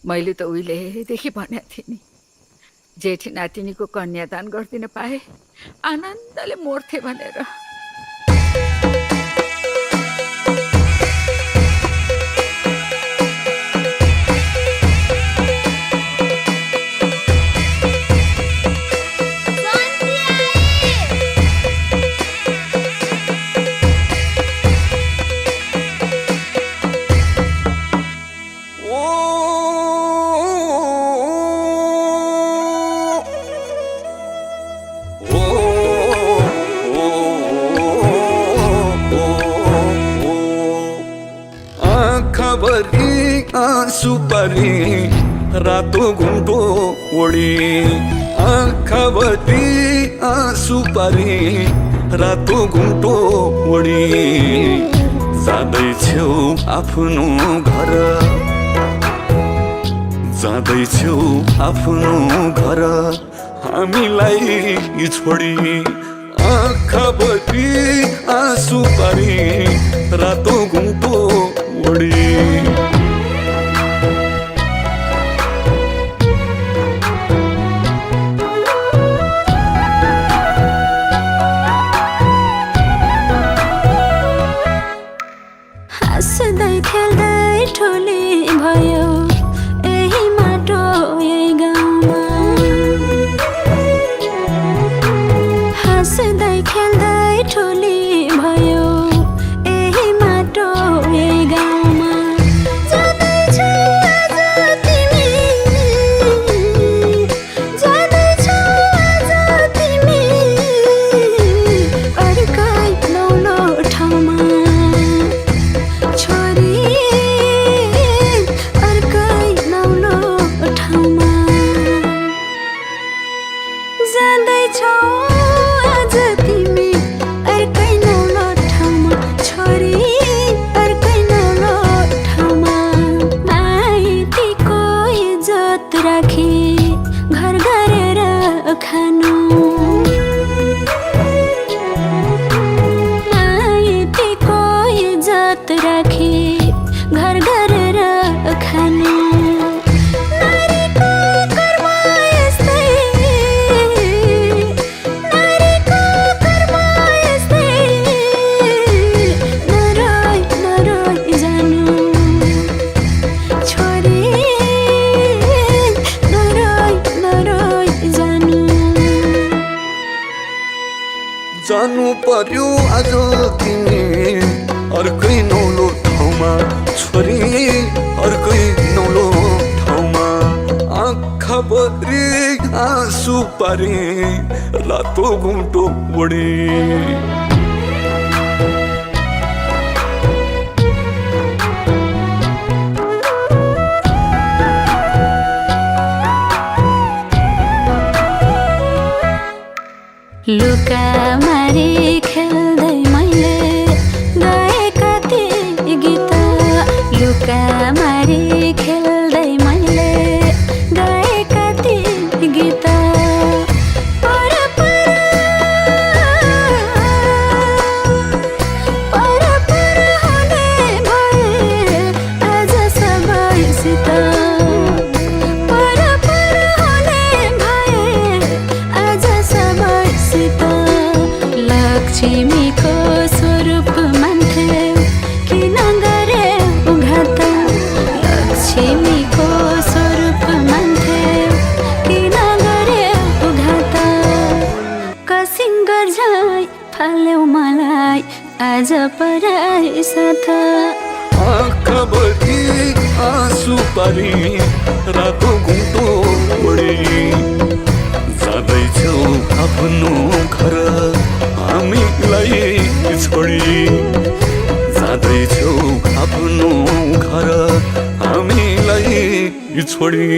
मैले त उहिलेदेखि भनेको थिएँ नि, जेठी नातिनीको कन्यादान गरिदिन पाए आनन्दले मर्थे भनेर। सुपारी रातो घुम्टो ओडी आँखाभरि सुपारी रातो घुम्टो ओडी जाँदैछौ आफ्नो घर, जाँदैछौ आफ्नो घर हामीलाई छोडी। आँखाभरि सुपारी रातो घुम्टो ओडी हाँस्दै खेल्दै ठुली भयो यही माटो यही गाउँमा। हाँस्दै खेल्दै ठुली भयो यही माटो यही गाउँमा। जाँदैछौ आज तिमी, जाँदैछौ आज तिमी अर्कै नौलो ठाउँमा। जाँदैछौ आज तिमी अर्कै नौलो ठाउँमा, छोरी अर्कै नौलो ठाउँमा। माइतीको इज्जत राखी घर गरेर खानु, माइतीको इज्जत राखी घर गरेर खानु। जानु पर्यो आज तिमी अर्कै नौलो ठाउँमा, छोरी अर्कै नौलो ठाउँमा। आँखाभरि सुपारी रातो घुम्टो ओडी लुका मारी खेल्दै मैले गाएका थिएँ गीत। लुका मारी खेल्दै मैले गाएका थिएँ गीत। पर हुने भए आज सबैसित, लक्ष्मीको स्वरूप मान्थ्यौ किन गरे उघात। लक्ष्मीको स्वरूप मान्थ्यौ किन गरे उघात। कसिङ गर्झै फाल्यौ मलाई आज पराई साथ। आँखाभरि सुपारी रातो घुम्टो ओडी जाँदैछौ आफ्नो घर हामीलाई छोडी। जाँदैछौ आफ्नो घर हामीलाई छोडी।